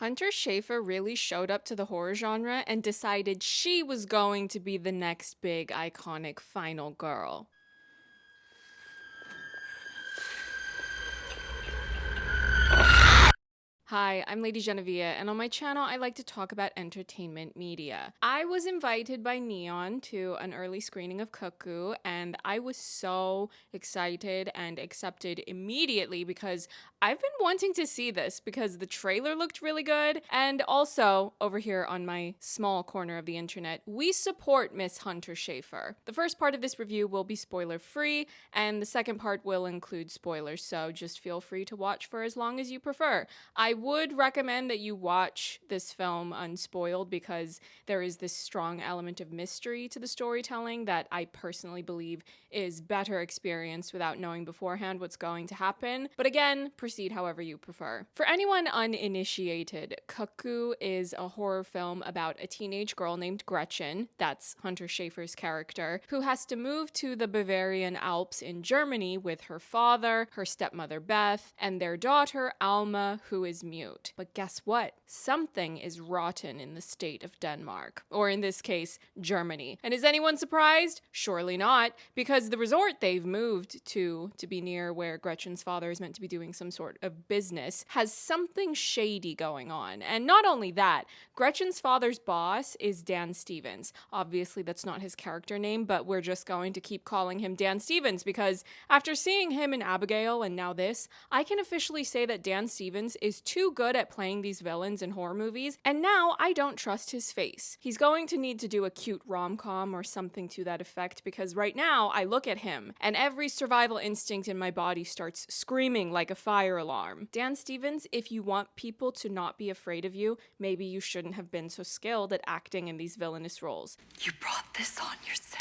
Hunter Schafer really showed up to the horror genre and decided she was going to be the next big iconic final girl. Hi, I'm Lady Genevieve, and on my channel I like to talk about entertainment media. I was invited by Neon to an early screening of Cuckoo, and I was so excited and accepted immediately because I've been wanting to see this because the trailer looked really good, and also, over here on my small corner of the internet, we support Miss Hunter Schafer. The first part of this review will be spoiler-free, and the second part will include spoilers, so just feel free to watch for as long as you prefer. I would recommend that you watch this film unspoiled because there is this strong element of mystery to the storytelling that I personally believe is better experienced without knowing beforehand what's going to happen. But again, proceed however you prefer. For anyone uninitiated, Cuckoo is a horror film about a teenage girl named Gretchen, that's Hunter Schafer's character, who has to move to the Bavarian Alps in Germany with her father, her stepmother Beth, and their daughter Alma, who is mute. But guess what? Something is rotten in the state of Denmark, or in this case, Germany. And is anyone surprised? Surely not, because the resort they've moved to be near where Gretchen's father is meant to be doing some sort of business, has something shady going on. And not only that, Gretchen's father's boss is Dan Stevens. Obviously, that's not his character name, but we're just going to keep calling him Dan Stevens because after seeing him in Abigail and now this, I can officially say that Dan Stevens is too good at playing these villains in horror movies, and now I don't trust his face. He's going to need to do a cute rom-com or something to that effect because right now I look at him and every survival instinct in my body starts screaming like a fire alarm. Dan Stevens, if you want people to not be afraid of you, maybe you shouldn't have been so skilled at acting in these villainous roles. You brought this on yourself.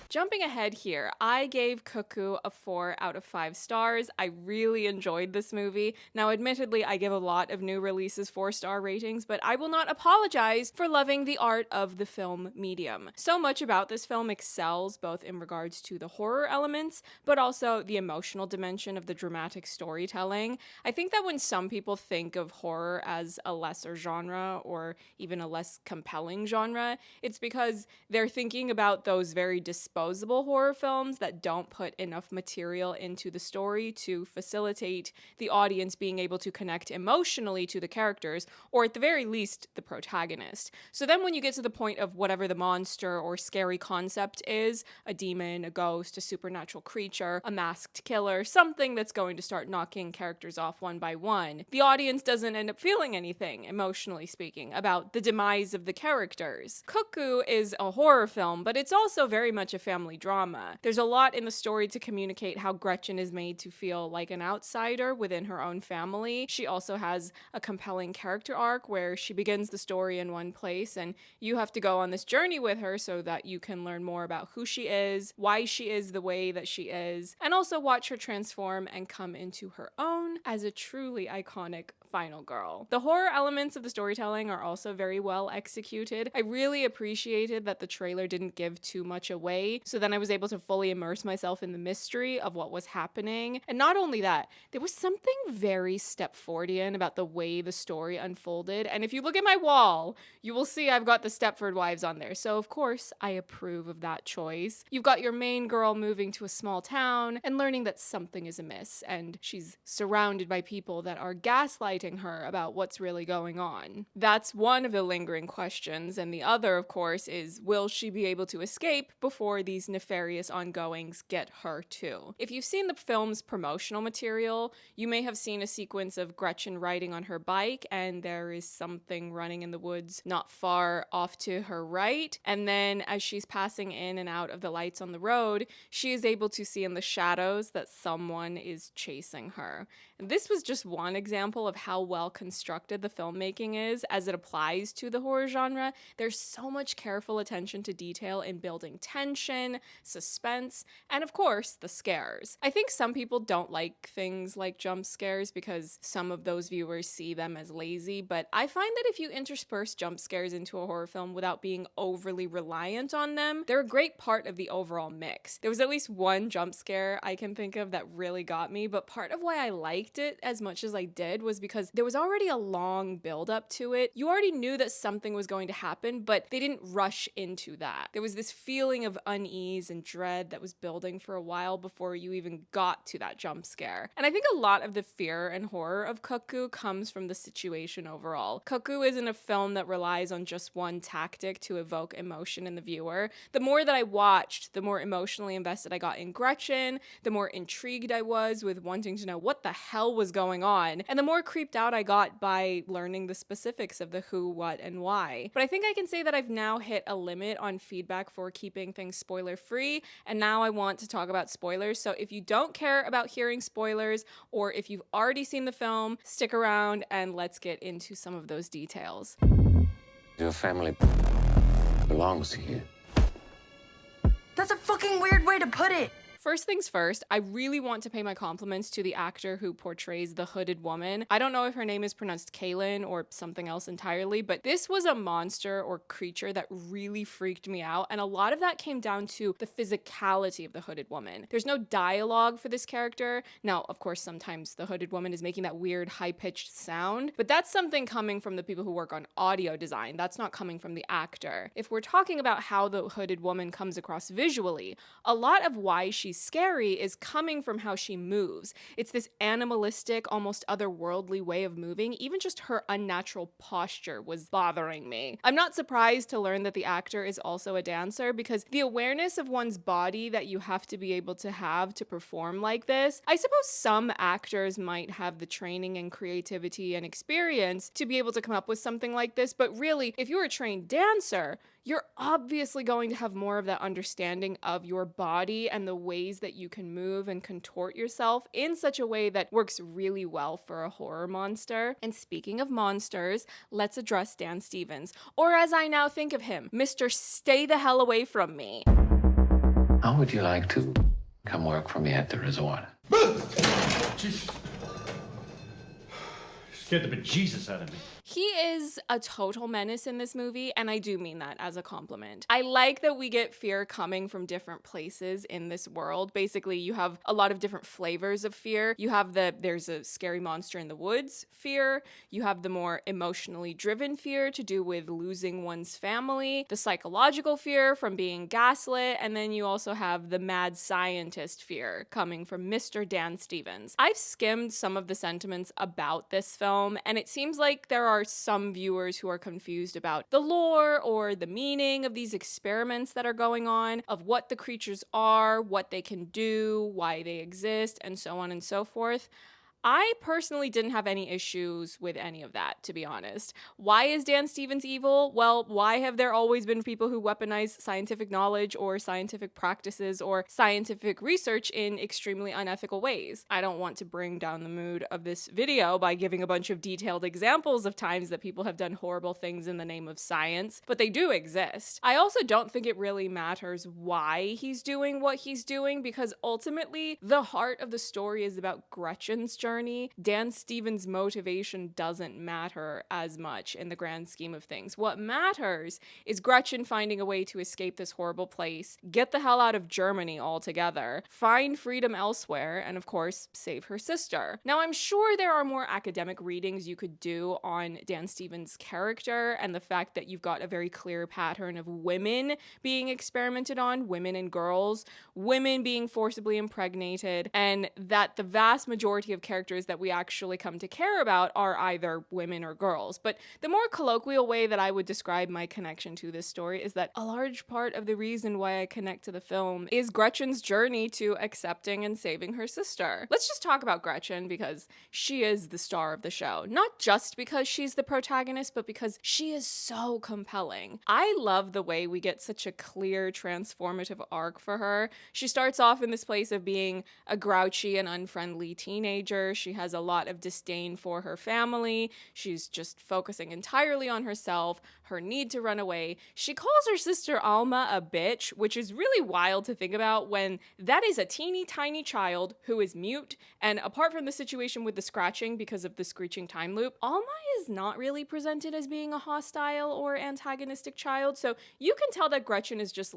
Jumping ahead here, I gave Cuckoo a 4 out of 5 stars. I really enjoyed this movie. Now, admittedly, I give a lot of new releases 4-star ratings, but I will not apologize for loving the art of the film medium. So much about this film excels both in regards to the horror elements, but also the emotional dimension of the dramatic storytelling. I think that when some people think of horror as a lesser genre or even a less compelling genre, it's because they're thinking about those very disposable horror films that don't put enough material into the story to facilitate the audience being able to connect emotionally to the characters, or at the very least, the protagonist. So then when you get to the point of whatever the monster or scary concept is, a demon, a ghost, a supernatural creature, a masked killer, something that's going to start knocking characters off one by one, the audience doesn't end up feeling anything, emotionally speaking, about the demise of the characters. Cuckoo is a horror film, but it's also very much a family drama. There's a lot in the story to communicate how Gretchen is made to feel like an outsider within her own family. She also has a compelling character arc where she begins the story in one place and you have to go on this journey with her so that you can learn more about who she is, why she is the way that she is, and also watch her transform and come into her own as a truly iconic final girl. The horror elements of the storytelling are also very well executed. I really appreciated that the trailer didn't give too much away, so then I was able to fully immerse myself in the mystery of what was happening. And not only that, there was something very Stepfordian about the way the story unfolded, and if you look at my wall, you will see I've got the Stepford Wives on there, so of course I approve of that choice. You've got your main girl moving to a small town and learning that something is amiss, and she's surrounded by people that are gaslighting her about what's really going on. That's one of the lingering questions, and the other, of course, is will she be able to escape before these nefarious ongoings get her too? If you've seen the film's promotional material, you may have seen a sequence of Gretchen riding on her bike, and there is something running in the woods not far off to her right, and then as she's passing in and out of the lights on the road, she is able to see in the shadows that someone is chasing her. And this was just one example of how well constructed the filmmaking is as it applies to the horror genre. There's so much careful attention to detail in building tension, suspense, and of course, the scares. I think some people don't like things like jump scares because some of those viewers see them as lazy, but I find that if you intersperse jump scares into a horror film without being overly reliant on them, they're a great part of the overall mix. There was at least one jump scare I can think of that really got me, but part of why I liked liked it as much as I did was because there was already a long build up to it. You already knew that something was going to happen, but they didn't rush into that. There was this feeling of unease and dread that was building for a while before you even got to that jump scare. And I think a lot of the fear and horror of Cuckoo comes from the situation overall. Cuckoo isn't a film that relies on just one tactic to evoke emotion in the viewer. The more that I watched, the more emotionally invested I got in Gretchen, the more intrigued I was with wanting to know what the hell was going on, and the more creeped out I got by learning the specifics of the who, what, and why. But I think I can say that I've now hit a limit on feedback for keeping things spoiler free, and now I want to talk about spoilers. So if you don't care about hearing spoilers, or if you've already seen the film, stick around and let's get into some of those details. Your family belongs to you. That's a fucking weird way to put it. First things first, I really want to pay my compliments to the actor who portrays the hooded woman. I don't know if her name is pronounced Kaylin or something else entirely, but this was a monster or creature that really freaked me out, and a lot of that came down to the physicality of the hooded woman. There's no dialogue for this character. Now, of course, sometimes the hooded woman is making that weird high-pitched sound, but that's something coming from the people who work on audio design. That's not coming from the actor. If we're talking about how the hooded woman comes across visually, a lot of why she's scary is coming from how she moves. It's this animalistic, almost otherworldly way of moving. Even just her unnatural posture was bothering me. I'm not surprised to learn that the actor is also a dancer, because the awareness of one's body that you have to be able to have to perform like this, I suppose some actors might have the training and creativity and experience to be able to come up with something like this, but really, if you're a trained dancer, you're obviously going to have more of that understanding of your body and the ways that you can move and contort yourself in such a way that works really well for a horror monster. And speaking of monsters, let's address Dan Stevens, or as I now think of him, Mr. Stay the hell away from me. How would you like to come work for me at the resort? Just scared the bejesus out of me. He is a total menace in this movie, and I do mean that as a compliment. I like that we get fear coming from different places in this world. Basically, you have a lot of different flavors of fear. You have there's a scary monster in the woods fear. You have the more emotionally driven fear to do with losing one's family, the psychological fear from being gaslit, and then you also have the mad scientist fear coming from Mr. Dan Stevens. I've skimmed some of the sentiments about this film, and it seems like there are some viewers who are confused about the lore or the meaning of these experiments that are going on, of what the creatures are, what they can do, why they exist, and so on and so forth. I personally didn't have any issues with any of that, to be honest. Why is Dan Stevens evil? Well, why have there always been people who weaponize scientific knowledge or scientific practices or scientific research in extremely unethical ways? I don't want to bring down the mood of this video by giving a bunch of detailed examples of times that people have done horrible things in the name of science, but they do exist. I also don't think it really matters why he's doing what he's doing, because ultimately the heart of the story is about Gretchen's journey. Dan Stevens' motivation doesn't matter as much in the grand scheme of things. What matters is Gretchen finding a way to escape this horrible place, get the hell out of Germany altogether, find freedom elsewhere, and of course, save her sister. Now, I'm sure there are more academic readings you could do on Dan Stevens' character and the fact that you've got a very clear pattern of women being experimented on, women and girls, women being forcibly impregnated, and that the vast majority of characters that we actually come to care about are either women or girls. But the more colloquial way that I would describe my connection to this story is that a large part of the reason why I connect to the film is Gretchen's journey to accepting and saving her sister. Let's just talk about Gretchen, because she is the star of the show. Not just because she's the protagonist, but because she is so compelling. I love the way we get such a clear, transformative arc for her. She starts off in this place of being a grouchy and unfriendly teenager. She has a lot of disdain for her family. She's just focusing entirely on herself, her need to run away. She calls her sister Alma a bitch, which is really wild to think about when that is a teeny tiny child who is mute, and apart from the situation with the scratching because of the screeching time loop, Alma is not really presented as being a hostile or antagonistic child, so you can tell that Gretchen is just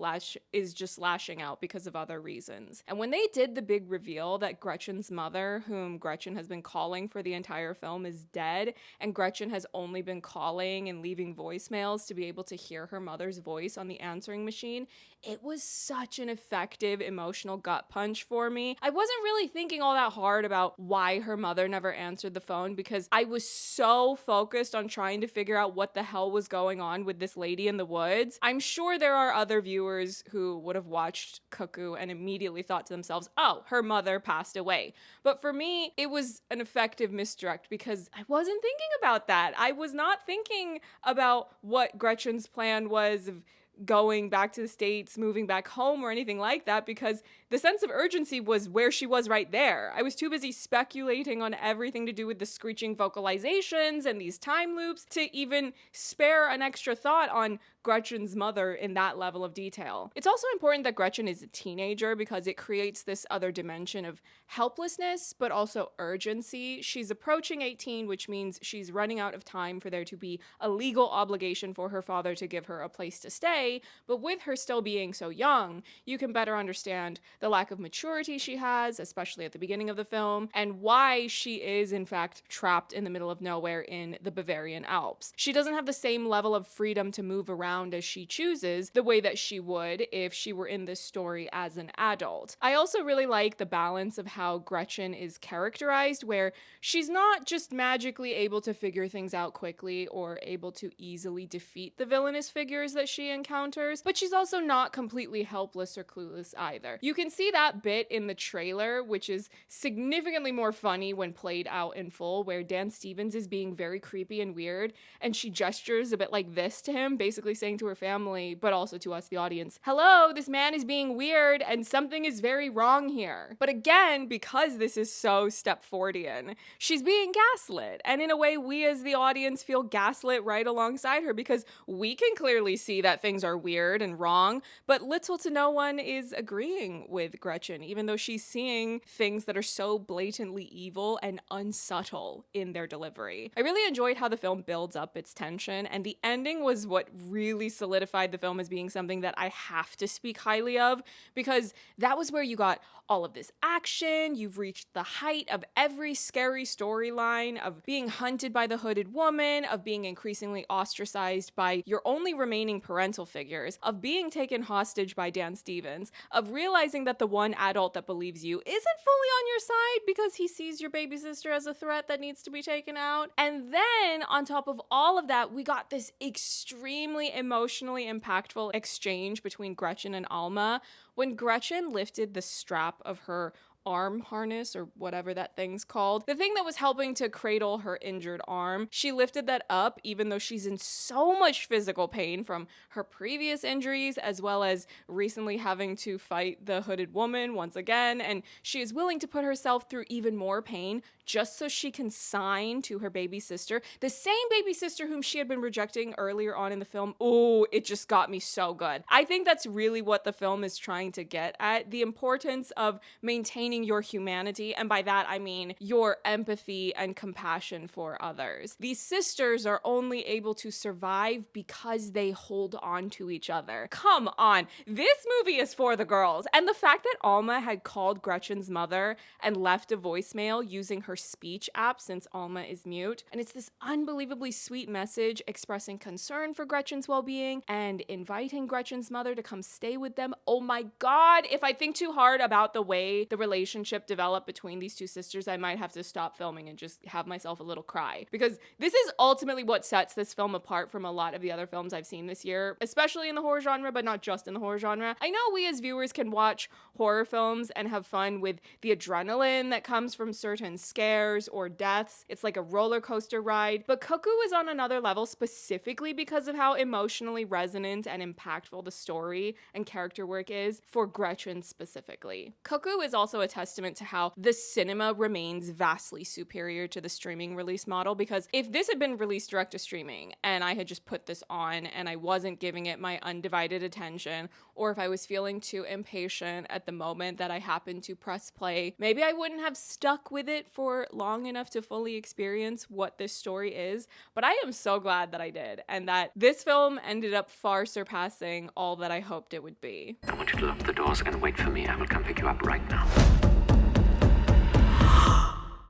lashing out because of other reasons. And when they did the big reveal that Gretchen's mother, whom Gretchen Gretchen has been calling for the entire film is dead, and Gretchen has only been calling and leaving voicemails to be able to hear her mother's voice on the answering machine, it was such an effective emotional gut punch for me. I wasn't really thinking all that hard about why her mother never answered the phone because I was so focused on trying to figure out what the hell was going on with this lady in the woods. I'm sure there are other viewers who would have watched Cuckoo and immediately thought to themselves, oh, her mother passed away. But for me, it was an effective misdirect because I wasn't thinking about that. I was not thinking about what Gretchen's plan was of going back to the States, moving back home, or anything like that, because the sense of urgency was where she was right there. I was too busy speculating on everything to do with the screeching vocalizations and these time loops to even spare an extra thought on Gretchen's mother in that level of detail. It's also important that Gretchen is a teenager because it creates this other dimension of helplessness, but also urgency. She's approaching 18, which means she's running out of time for there to be a legal obligation for her father to give her a place to stay. But with her still being so young, you can better understand the lack of maturity she has, especially at the beginning of the film, and why she is, in fact, trapped in the middle of nowhere in the Bavarian Alps. She doesn't have the same level of freedom to move around as she chooses the way that she would if she were in this story as an adult. I also really like the balance of how Gretchen is characterized, where she's not just magically able to figure things out quickly or able to easily defeat the villainous figures that she encounters, but she's also not completely helpless or clueless either. You can see that bit in the trailer, which is significantly more funny when played out in full, where Dan Stevens is being very creepy and weird, and she gestures a bit like this to him, basically saying to her family, but also to us, the audience, hello, this man is being weird and something is very wrong here. But again, because this is so Stepfordian, she's being gaslit. And in a way, we as the audience feel gaslit right alongside her because we can clearly see that things are weird and wrong, but little to no one is agreeing with Gretchen, even though she's seeing things that are so blatantly evil and unsubtle in their delivery. I really enjoyed how the film builds up its tension, and the ending was what really solidified the film as being something that I have to speak highly of, because that was where you got all of this action, you've reached the height of every scary storyline, of being hunted by the hooded woman, of being increasingly ostracized by your only remaining parental figures, of being taken hostage by Dan Stevens, of realizing that the one adult that believes you isn't fully on your side because he sees your baby sister as a threat that needs to be taken out. And then on top of all of that, we got this extremely emotionally impactful exchange between Gretchen and Alma when Gretchen lifted the strap of her arm harness or whatever that thing's called, the thing that was helping to cradle her injured arm. She lifted that up even though she's in so much physical pain from her previous injuries, as well as recently having to fight the hooded woman once again, and she is willing to put herself through even more pain just so she can sign to her baby sister, the same baby sister whom she had been rejecting earlier on in the film. Oh, it just got me so good. I think that's really what the film is trying to get at, the importance of maintaining your humanity, and by that I mean your empathy and compassion for others. These sisters are only able to survive because they hold on to each other. Come on, this movie is for the girls, and the fact that Alma had called Gretchen's mother and left a voicemail using her speech app since Alma is mute, and it's this unbelievably sweet message expressing concern for Gretchen's well-being and inviting Gretchen's mother to come stay with them. Oh my god, if I think too hard about the way the relationship developed between these two sisters, I might have to stop filming and just have myself a little cry, because this is ultimately what sets this film apart from a lot of the other films I've seen this year, especially in the horror genre, but not just in the horror genre. I know we as viewers can watch horror films and have fun with the adrenaline that comes from certain scares or deaths. It's like a roller coaster ride, but Cuckoo is on another level specifically because of how emotionally resonant and impactful the story and character work is for Gretchen specifically. Cuckoo is also a testament to how the cinema remains vastly superior to the streaming release model, because if this had been released direct to streaming and I had just put this on and I wasn't giving it my undivided attention, or if I was feeling too impatient at the moment that I happened to press play, maybe I wouldn't have stuck with it for long enough to fully experience what this story is. But I am so glad that I did, and that this film ended up far surpassing all that I hoped it would be. I want you to lock the doors and wait for me. I will come pick you up right now.